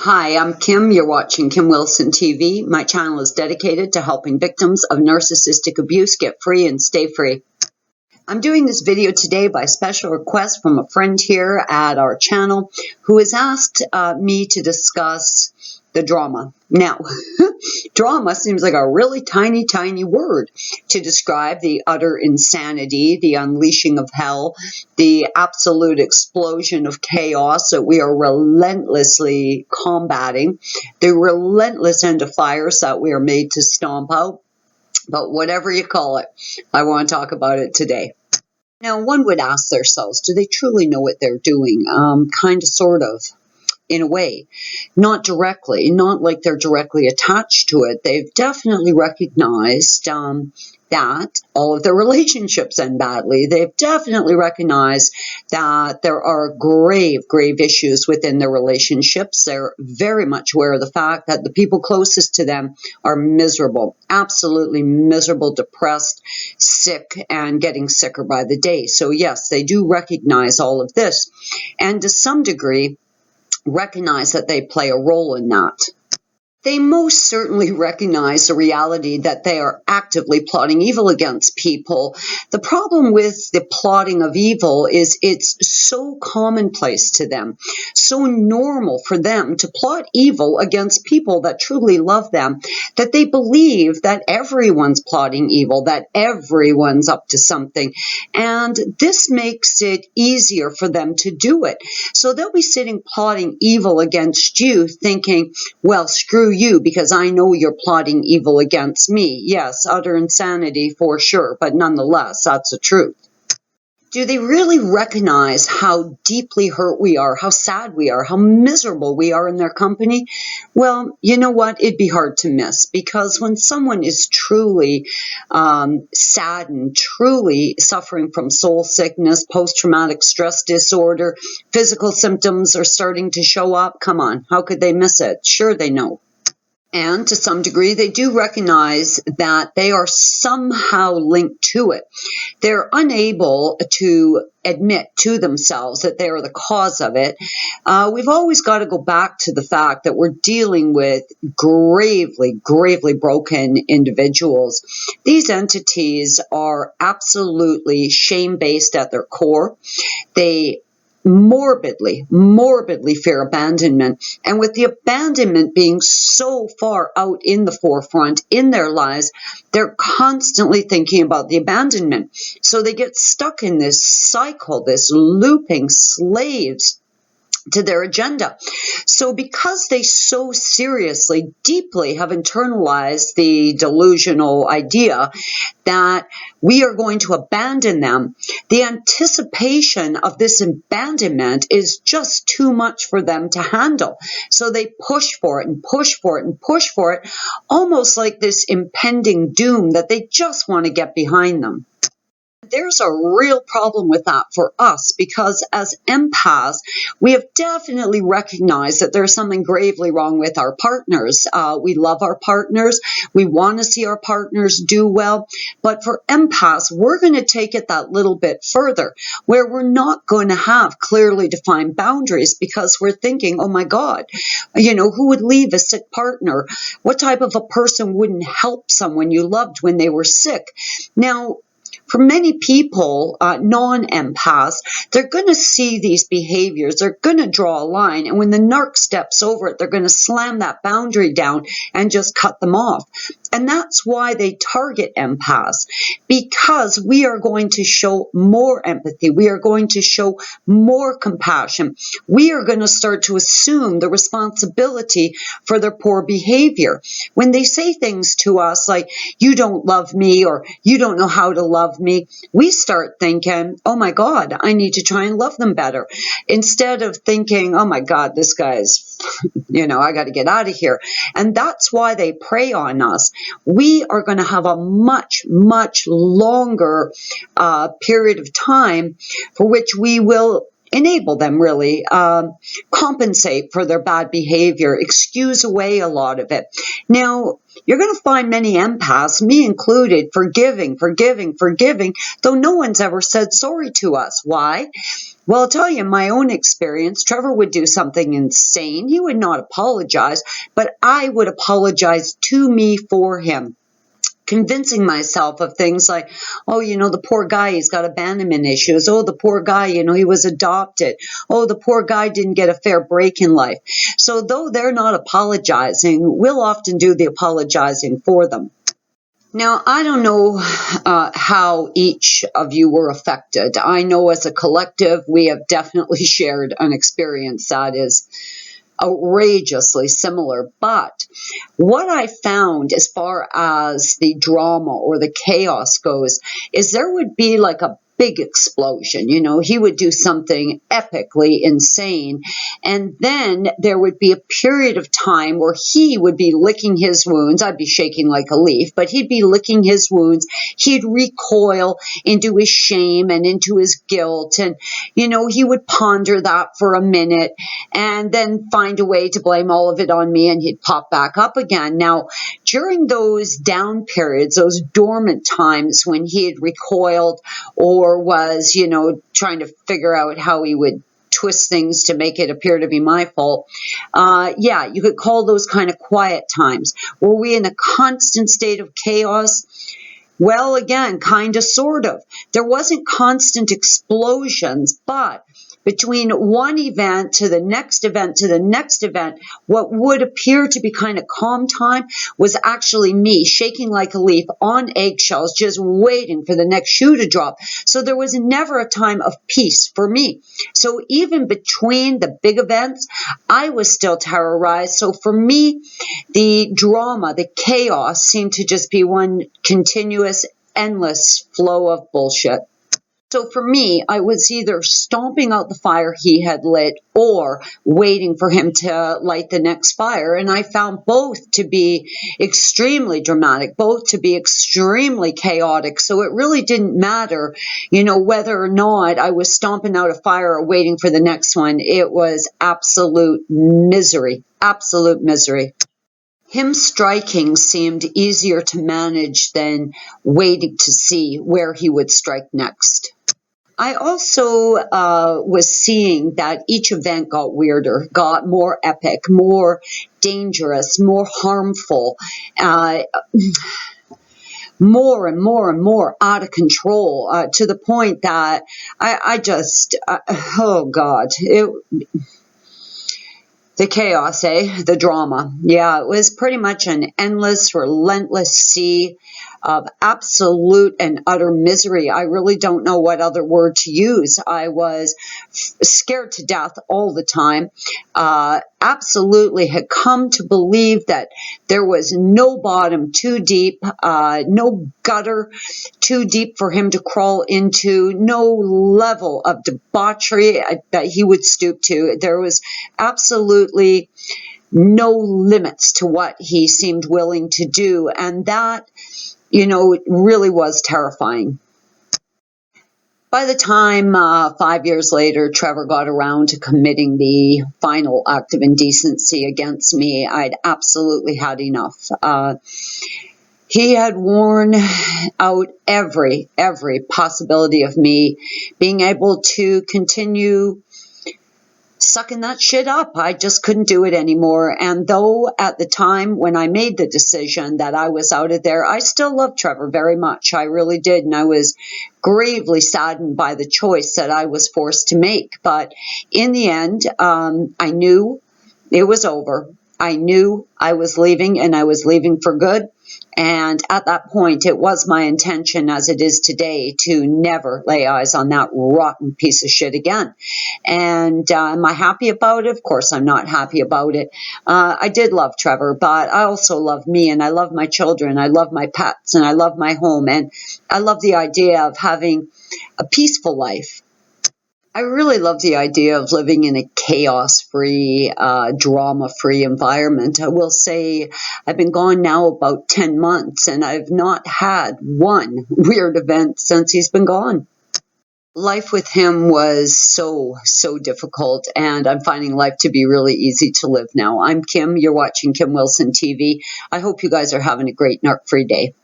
Hi, I'm Kim. You're watching Kim Wilson TV. My channel is dedicated to helping victims of narcissistic abuse get free and stay free. I'm doing this video today by special request from a friend here at our channel who has asked me to discuss the drama. Now, drama seems like a really tiny, tiny word to describe the utter insanity, the unleashing of hell, the absolute explosion of chaos that we are relentlessly combating, the relentless end of fires that we are made to stomp out. But whatever you call it, I want to talk about it today. Now, one would ask themselves, do they truly know what they're doing? Kind of, sort of, in a way. Not directly, not like they're directly attached to it. They've definitely recognized that all of their relationships end badly. They've definitely recognized that there are grave, grave issues within their relationships. They're very much aware of the fact that the people closest to them are miserable, absolutely miserable, depressed, sick, and getting sicker by the day. So yes, they do recognize all of this, and to some degree, recognize that they play a role in that. They most certainly recognize the reality that they are actively plotting evil against people. The problem with the plotting of evil is it's so commonplace to them, so normal for them to plot evil against people that truly love them, that they believe that everyone's plotting evil, that everyone's up to something. And this makes it easier for them to do it. So they'll be sitting plotting evil against you, thinking, well, screw you, because I know you're plotting evil against me. Yes, utter insanity for sure, but nonetheless, that's the truth. Do they really recognize how deeply hurt we are, how sad we are, how miserable we are in their company? Well, you know what? It'd be hard to miss, because when someone is truly saddened, truly suffering from soul sickness, post-traumatic stress disorder, physical symptoms are starting to show up, come on, how could they miss it? Sure, they know. And to some degree, they do recognize that they are somehow linked to it. They're unable to admit to themselves that they are the cause of it. We've always got to go back to the fact that we're dealing with gravely, gravely broken individuals. These entities are absolutely shame-based at their core. They morbidly fear abandonment. And with the abandonment being so far out in the forefront in their lives, they're constantly thinking about the abandonment. So they get stuck in this cycle, this looping, slaves to their agenda. So because they so seriously, deeply have internalized the delusional idea that we are going to abandon them, the anticipation of this abandonment is just too much for them to handle. So they push for it and push for it and push for it, almost like this impending doom that they just want to get behind them. There's a real problem with that for us, because as empaths, we have definitely recognized that there's something gravely wrong with our partners. We love our partners. We want to see our partners do well. But for empaths, we're going to take it that little bit further, where we're not going to have clearly defined boundaries, because we're thinking, oh my God, who would leave a sick partner? What type of a person wouldn't help someone you loved when they were sick? Now, for many people, non-empaths, they're going to see these behaviors. They're going to draw a line. And when the narc steps over it, they're going to slam that boundary down and just cut them off. And that's why they target empaths, because we are going to show more empathy. We are going to show more compassion. We are going to start to assume the responsibility for their poor behavior. When they say things to us like, you don't love me, or you don't know how to love me, we start thinking, oh my God, I need to try and love them better. Instead of thinking, oh my God, this guy's, I got to get out of here. And that's why they prey on us. We are going to have a much, much longer period of time for which we will enable them, really compensate for their bad behavior, excuse away a lot of it. Now, you're going to find many empaths, me included, forgiving, though no one's ever said sorry to us. Why? Well, I'll tell you my own experience. Trevor would do something insane. He would not apologize, but I would apologize to me for him, convincing myself of things like, oh, the poor guy, he's got abandonment issues. Oh, the poor guy, he was adopted. Oh, the poor guy didn't get a fair break in life. So though they're not apologizing, we'll often do the apologizing for them. Now, I don't know how each of you were affected. I know as a collective, we have definitely shared an experience that is outrageously similar. But what I found as far as the drama or the chaos goes is there would be like a big explosion. He would do something epically insane. And then there would be a period of time where he would be licking his wounds. I'd be shaking like a leaf, but he'd be licking his wounds. He'd recoil into his shame and into his guilt. And, he would ponder that for a minute and then find a way to blame all of it on me, and he'd pop back up again. Now, during those down periods, those dormant times when he had recoiled or was, trying to figure out how he would twist things to make it appear to be my fault. You could call those kind of quiet times. Were we in a constant state of chaos? Well, again, kind of, sort of. There wasn't constant explosions, but between one event to the next event to the next event, what would appear to be kind of calm time was actually me shaking like a leaf on eggshells, just waiting for the next shoe to drop. So there was never a time of peace for me. So even between the big events, I was still terrorized. So for me, the drama, the chaos seemed to just be one continuous, endless flow of bullshit. So for me, I was either stomping out the fire he had lit or waiting for him to light the next fire. And I found both to be extremely dramatic, both to be extremely chaotic. So it really didn't matter, whether or not I was stomping out a fire or waiting for the next one. It was absolute misery, absolute misery. Him striking seemed easier to manage than waiting to see where he would strike next. I also was seeing that each event got weirder, got more epic, more dangerous, more harmful, more and more and more out of control, to the point that I just, oh God, the chaos, the drama. Yeah, it was pretty much an endless, relentless sea of absolute and utter misery. I really don't know what other word to use. I was scared to death all the time. Absolutely had come to believe that there was no bottom too deep, no gutter too deep for him to crawl into, no level of debauchery that he would stoop to. There was absolutely no limits to what he seemed willing to do. And that, it really was terrifying. By the time 5 years later, Trevor got around to committing the final act of indecency against me, I'd absolutely had enough. He had worn out every possibility of me being able to continue sucking that shit up. I just couldn't do it anymore. And though at the time when I made the decision that I was out of there, I still loved Trevor very much. I really did. And I was gravely saddened by the choice that I was forced to make. But in the end, I knew it was over. I knew I was leaving, and I was leaving for good. And at that point, it was my intention, as it is today, to never lay eyes on that rotten piece of shit again. And am I happy about it? Of course, I'm not happy about it. I did love Trevor, but I also love me, and I love my children. I love my pets, and I love my home. And I love the idea of having a peaceful life. I really love the idea of living in a chaos-free, drama-free environment. I will say I've been gone now about 10 months, and I've not had one weird event since he's been gone. Life with him was so difficult, and I'm finding life to be really easy to live now. I'm Kim. You're watching Kim Wilson TV. I hope you guys are having a great narc-free day.